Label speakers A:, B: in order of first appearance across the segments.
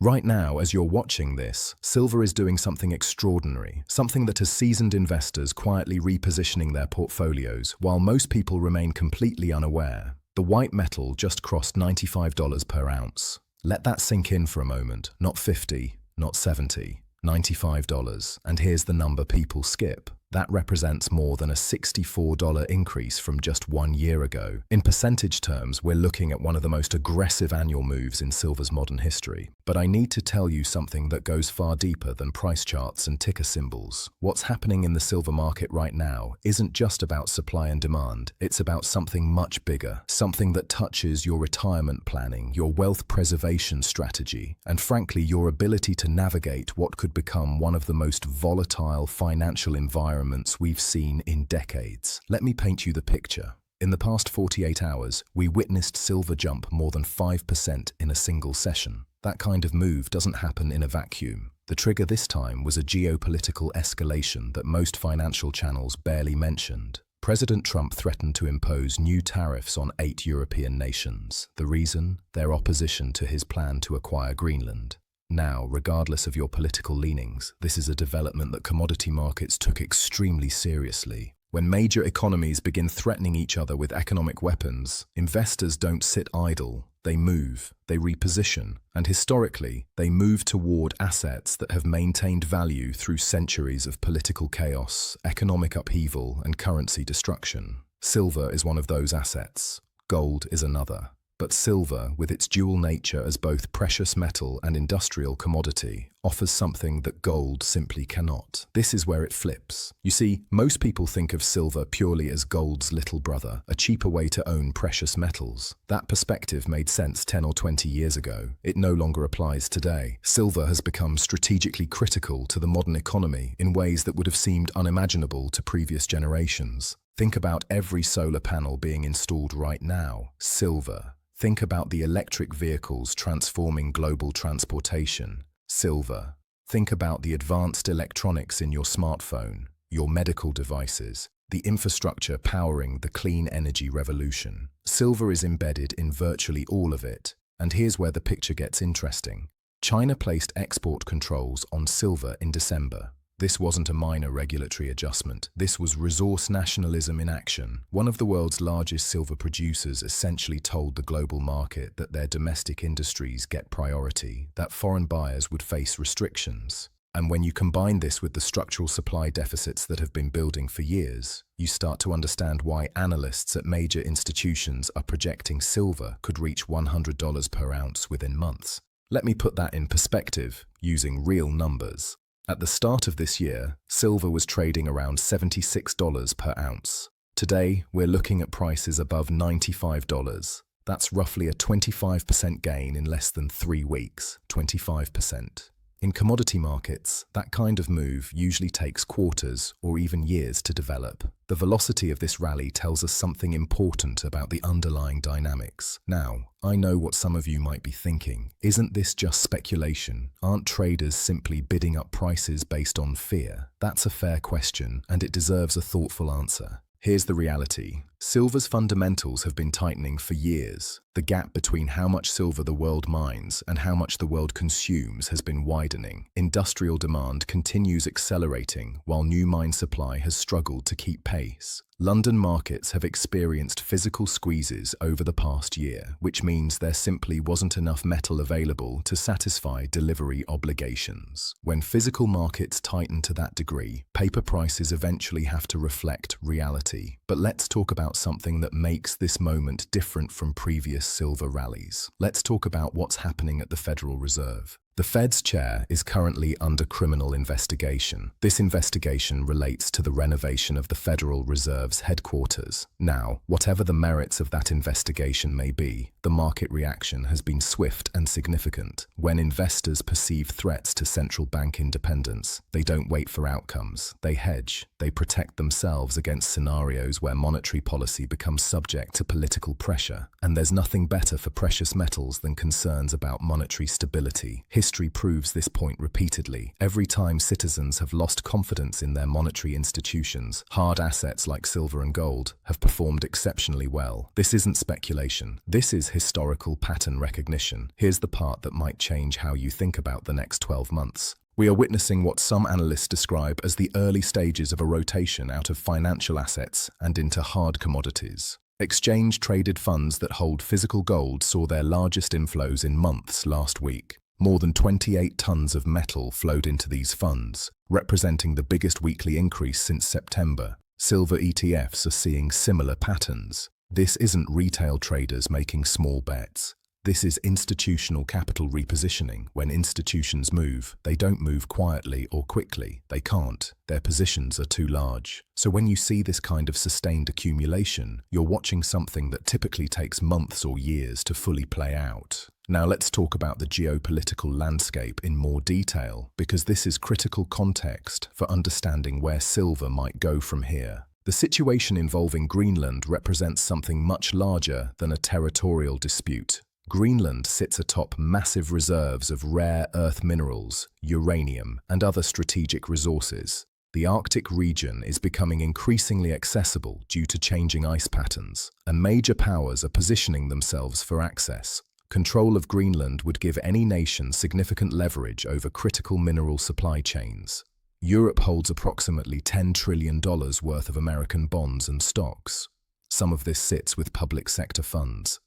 A: Right now, as you're watching this, silver is doing something extraordinary, something that has seasoned investors quietly repositioning their portfolios, while most people remain completely unaware. The white metal just crossed $95 per ounce. Let that sink in for a moment. Not 50, not 70, $95. And here's the number people skip. That represents more than a $64 increase from just 1 year ago. In percentage terms, we're looking at one of the most aggressive annual moves in silver's modern history. But I need to tell you something that goes far deeper than price charts and ticker symbols. What's happening in the silver market right now isn't just about supply and demand. It's about something much bigger, something that touches your retirement planning, your wealth preservation strategy, and frankly, your ability to navigate what could become one of the most volatile financial environments we've seen in decades. Let me paint you the picture. In the past 48 hours, we witnessed silver jump more than 5% in a single session. That kind of move doesn't happen in a vacuum. The trigger this time was a geopolitical escalation that most financial channels barely mentioned. President Trump threatened to impose new tariffs on 8 European nations. The reason? Their opposition to his plan to acquire Greenland. Now, regardless of your political leanings, this is a development that commodity markets took extremely seriously. When major economies begin threatening each other with economic weapons, investors don't sit idle. They move, they reposition, and historically, they move toward assets that have maintained value through centuries of political chaos, economic upheaval, and currency destruction. Silver is one of those assets. Gold is another. But silver, with its dual nature as both precious metal and industrial commodity, offers something that gold simply cannot. This is where it flips. You see, most people think of silver purely as gold's little brother, a cheaper way to own precious metals. That perspective made sense 10 or 20 years ago. It no longer applies today. Silver has become strategically critical to the modern economy in ways that would have seemed unimaginable to previous generations. Think about every solar panel being installed right now. Silver. Think about the electric vehicles transforming global transportation. Silver. Think about the advanced electronics in your smartphone, your medical devices, the infrastructure powering the clean energy revolution. Silver is embedded in virtually all of it. And here's where the picture gets interesting. China placed export controls on silver in December. This wasn't a minor regulatory adjustment. This was resource nationalism in action. One of the world's largest silver producers essentially told the global market that their domestic industries get priority, that foreign buyers would face restrictions. And when you combine this with the structural supply deficits that have been building for years, you start to understand why analysts at major institutions are projecting silver could reach $100 per ounce within months. Let me put that in perspective, using real numbers. At the start of this year, silver was trading around $76 per ounce. Today, we're looking at prices above $95. That's roughly a 25% gain in less than 3 weeks, 25%. In commodity markets, that kind of move usually takes quarters or even years to develop. The velocity of this rally tells us something important about the underlying dynamics. Now, I know what some of you might be thinking. Isn't this just speculation? Aren't traders simply bidding up prices based on fear? That's a fair question, and it deserves a thoughtful answer. Here's the reality. Silver's fundamentals have been tightening for years. The gap between how much silver the world mines and how much the world consumes has been widening. Industrial demand continues accelerating, while new mine supply has struggled to keep pace. London markets have experienced physical squeezes over the past year, which means there simply wasn't enough metal available to satisfy delivery obligations. When physical markets tighten to that degree, paper prices eventually have to reflect reality. But let's talk about something that makes this moment different from previous silver rallies. Let's talk about what's happening at the Federal Reserve. The Fed's chair is currently under criminal investigation. This investigation relates to the renovation of the Federal Reserve's headquarters. Now, whatever the merits of that investigation may be, the market reaction has been swift and significant. When investors perceive threats to central bank independence, they don't wait for outcomes. They hedge. They protect themselves against scenarios where monetary policy becomes subject to political pressure. And there's nothing better for precious metals than concerns about monetary stability. History proves this point repeatedly. Every time citizens have lost confidence in their monetary institutions, hard assets like silver and gold have performed exceptionally well. This isn't speculation. This is historical pattern recognition. Here's the part that might change how you think about the next 12 months. We are witnessing what some analysts describe as the early stages of a rotation out of financial assets and into hard commodities. Exchange-traded funds that hold physical gold saw their largest inflows in months last week. More than 28 tons of metal flowed into these funds, representing the biggest weekly increase since September. Silver ETFs are seeing similar patterns. This isn't retail traders making small bets. This is institutional capital repositioning. When institutions move, they don't move quietly or quickly. They can't. Their positions are too large. So when you see this kind of sustained accumulation, you're watching something that typically takes months or years to fully play out. Now let's talk about the geopolitical landscape in more detail, because this is critical context for understanding where silver might go from here. The situation involving Greenland represents something much larger than a territorial dispute. Greenland sits atop massive reserves of rare earth minerals, uranium, and other strategic resources. The Arctic region is becoming increasingly accessible due to changing ice patterns, and major powers are positioning themselves for access. Control of Greenland would give any nation significant leverage over critical mineral supply chains. Europe holds approximately $10 trillion worth of American bonds and stocks. Some of this sits with public sector funds.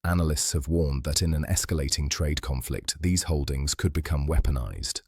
A: Analysts have warned that in an escalating trade conflict, these holdings could become weaponized.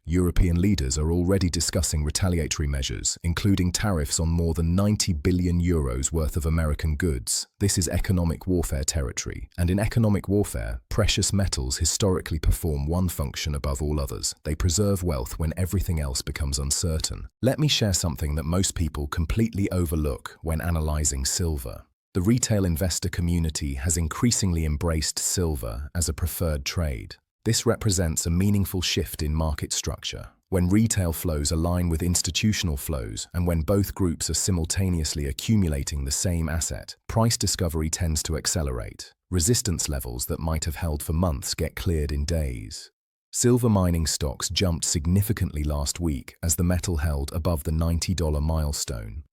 A: European leaders are already discussing retaliatory measures, including tariffs on more than 90 billion euros worth of American goods. This is economic warfare territory, and in economic warfare, precious metals historically perform one function above all others. They preserve wealth when everything else becomes uncertain. Let me share something that most people completely overlook when analyzing silver. The retail investor community has increasingly embraced silver as a preferred trade. This represents a meaningful shift in market structure. When retail flows align with institutional flows and when both groups are simultaneously accumulating the same asset, price discovery tends to accelerate. Resistance levels that might have held for months get cleared in days. Silver mining stocks jumped significantly last week as the metal held above the $90 milestone.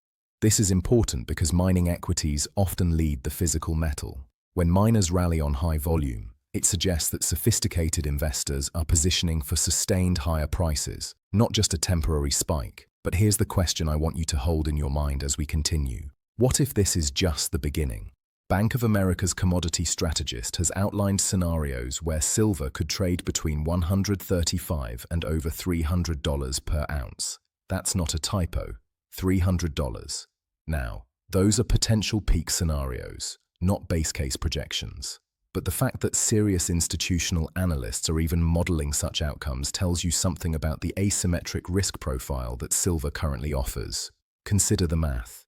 A: This is important because mining equities often lead the physical metal. When miners rally on high volume, it suggests that sophisticated investors are positioning for sustained higher prices, not just a temporary spike. But here's the question I want you to hold in your mind as we continue. What if this is just the beginning? Bank of America's commodity strategist has outlined scenarios where silver could trade between $135 and over $300 per ounce. That's not a typo. $300. Now, those are potential peak scenarios, not base case projections. But the fact that serious institutional analysts are even modeling such outcomes tells you something about the asymmetric risk profile that silver currently offers. Consider the math.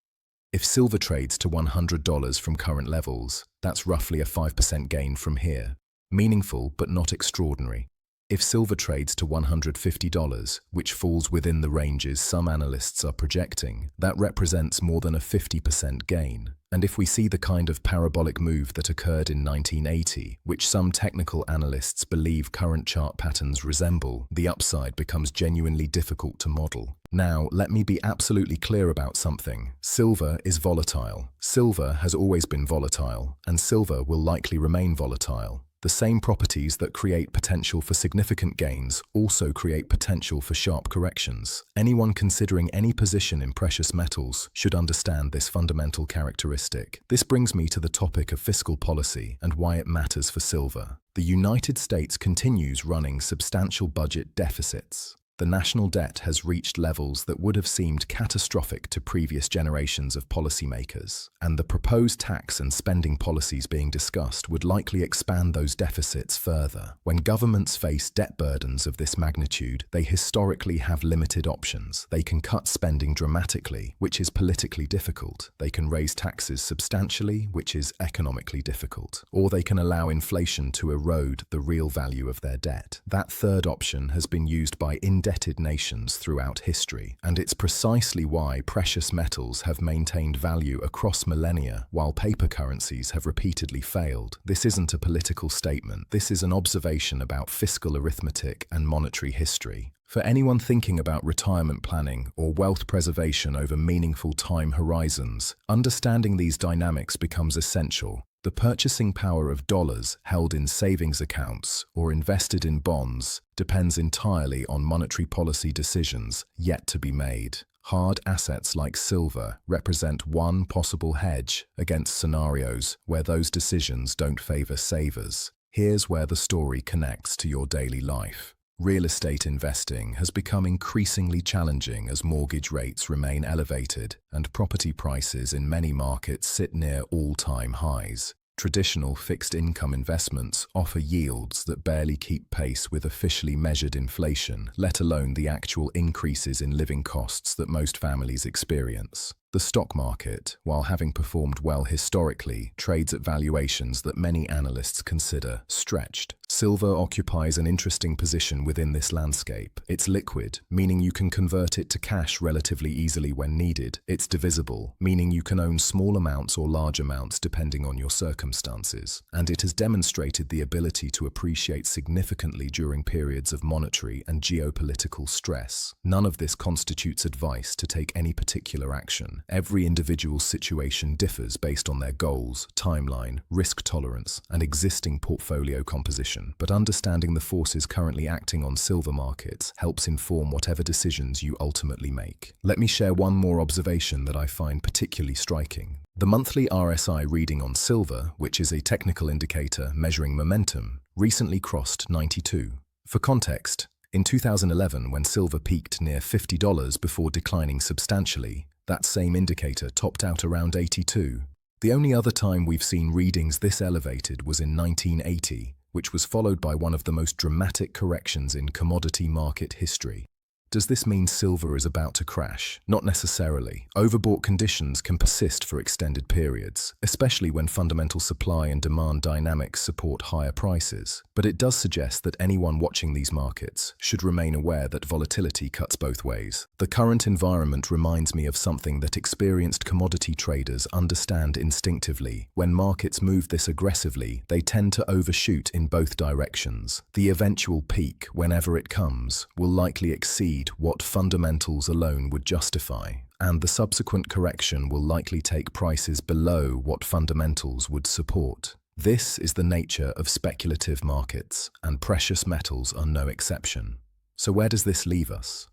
A: If silver trades to $100 from current levels, that's roughly a 5% gain from here. Meaningful but not extraordinary. If silver trades to $150, which falls within the ranges some analysts are projecting, that represents more than a 50% gain. And if we see the kind of parabolic move that occurred in 1980, which some technical analysts believe current chart patterns resemble, the upside becomes genuinely difficult to model. Now, let me be absolutely clear about something. Silver is volatile. Silver has always been volatile, and silver will likely remain volatile. The same properties that create potential for significant gains also create potential for sharp corrections. Anyone considering any position in precious metals should understand this fundamental characteristic. This brings me to the topic of fiscal policy and why it matters for silver. The United States continues running substantial budget deficits. The national debt has reached levels that would have seemed catastrophic to previous generations of policymakers, and the proposed tax and spending policies being discussed would likely expand those deficits further. When governments face debt burdens of this magnitude, they historically have limited options. They can cut spending dramatically, which is politically difficult. They can raise taxes substantially, which is economically difficult. Or they can allow inflation to erode the real value of their debt. That third option has been used by indebted nations throughout history, and it's precisely why precious metals have maintained value across millennia while paper currencies have repeatedly failed. This isn't a political statement, this is an observation about fiscal arithmetic and monetary history. For anyone thinking about retirement planning or wealth preservation over meaningful time horizons, understanding these dynamics becomes essential. The purchasing power of dollars held in savings accounts or invested in bonds depends entirely on monetary policy decisions yet to be made. Hard assets like silver represent one possible hedge against scenarios where those decisions don't favor savers. Here's where the story connects to your daily life. Real estate investing has become increasingly challenging as mortgage rates remain elevated and property prices in many markets sit near all-time highs. Traditional fixed-income investments offer yields that barely keep pace with officially measured inflation, let alone the actual increases in living costs that most families experience. The stock market, while having performed well historically, trades at valuations that many analysts consider stretched. Silver occupies an interesting position within this landscape. It's liquid, meaning you can convert it to cash relatively easily when needed. It's divisible, meaning you can own small amounts or large amounts depending on your circumstances. And it has demonstrated the ability to appreciate significantly during periods of monetary and geopolitical stress. None of this constitutes advice to take any particular action. Every individual's situation differs based on their goals, timeline, risk tolerance, and existing portfolio composition, but understanding the forces currently acting on silver markets helps inform whatever decisions you ultimately make. Let me share one more observation that I find particularly striking. The monthly RSI reading on silver, which is a technical indicator measuring momentum, recently crossed 92. For context, in 2011, when silver peaked near $50 before declining substantially, that same indicator topped out around 82. The only other time we've seen readings this elevated was in 1980, which was followed by one of the most dramatic corrections in commodity market history. Does this mean silver is about to crash? Not necessarily. Overbought conditions can persist for extended periods, especially when fundamental supply and demand dynamics support higher prices. But it does suggest that anyone watching these markets should remain aware that volatility cuts both ways. The current environment reminds me of something that experienced commodity traders understand instinctively. When markets move this aggressively, they tend to overshoot in both directions. The eventual peak, whenever it comes, will likely exceed what fundamentals alone would justify, and the subsequent correction will likely take prices below what fundamentals would support. This is the nature of speculative markets, and precious metals are no exception. So where does this leave us?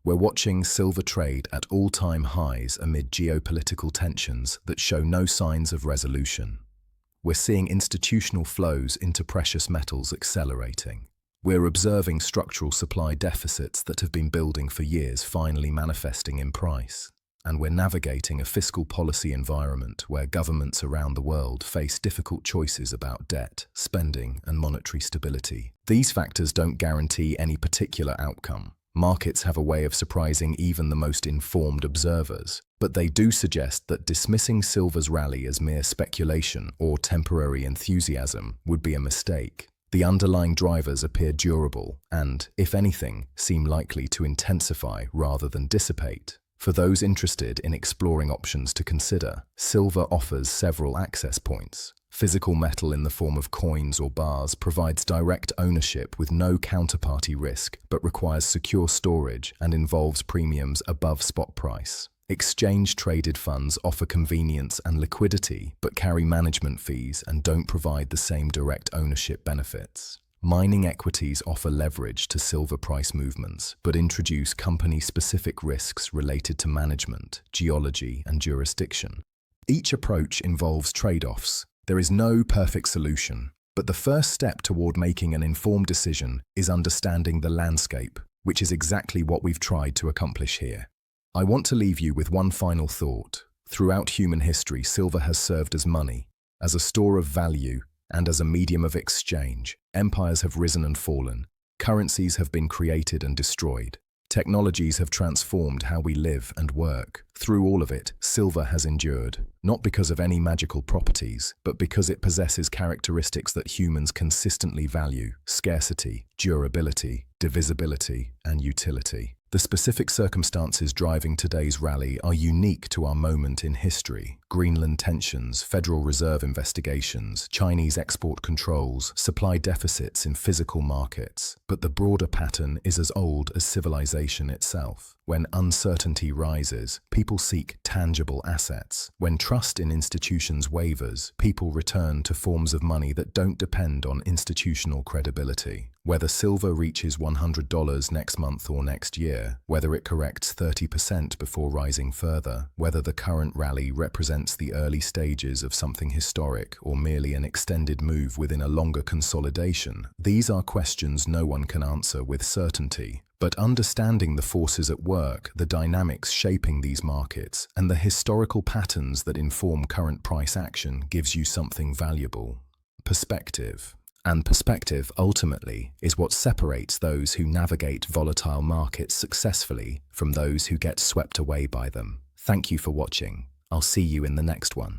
A: We're watching silver trade at all-time highs amid geopolitical tensions that show no signs of resolution. We're seeing institutional flows into precious metals accelerating. We're observing structural supply deficits that have been building for years finally manifesting in price. And we're navigating a fiscal policy environment where governments around the world face difficult choices about debt, spending, and monetary stability. These factors don't guarantee any particular outcome. Markets have a way of surprising even the most informed observers, but they do suggest that dismissing silver's rally as mere speculation or temporary enthusiasm would be a mistake. The underlying drivers appear durable and, if anything, seem likely to intensify rather than dissipate. For those interested in exploring options to consider, silver offers several access points. Physical metal in the form of coins or bars provides direct ownership with no counterparty risk, but requires secure storage and involves premiums above spot price. Exchange-traded funds offer convenience and liquidity, but carry management fees and don't provide the same direct ownership benefits. Mining equities offer leverage to silver price movements, but introduce company-specific risks related to management, geology, and jurisdiction. Each approach involves trade-offs. There is no perfect solution, but the first step toward making an informed decision is understanding the landscape, which is exactly what we've tried to accomplish here. I want to leave you with one final thought. Throughout human history, silver has served as money, as a store of value, and as a medium of exchange. Empires have risen and fallen. Currencies have been created and destroyed. Technologies have transformed how we live and work. Through all of it, silver has endured, not because of any magical properties, but because it possesses characteristics that humans consistently value: scarcity, durability, divisibility, and utility. The specific circumstances driving today's rally are unique to our moment in history. Greenland tensions, Federal Reserve investigations, Chinese export controls, supply deficits in physical markets. But the broader pattern is as old as civilization itself. When uncertainty rises, people seek tangible assets. When trust in institutions wavers, people return to forms of money that don't depend on institutional credibility. Whether silver reaches $100 next month or next year, whether it corrects 30% before rising further, whether the current rally represents the early stages of something historic or merely an extended move within a longer consolidation, these are questions no one can answer with certainty. But understanding the forces at work, the dynamics shaping these markets, and the historical patterns that inform current price action gives you something valuable: perspective. And perspective, ultimately, is what separates those who navigate volatile markets successfully from those who get swept away by them. Thank you for watching. I'll see you in the next one.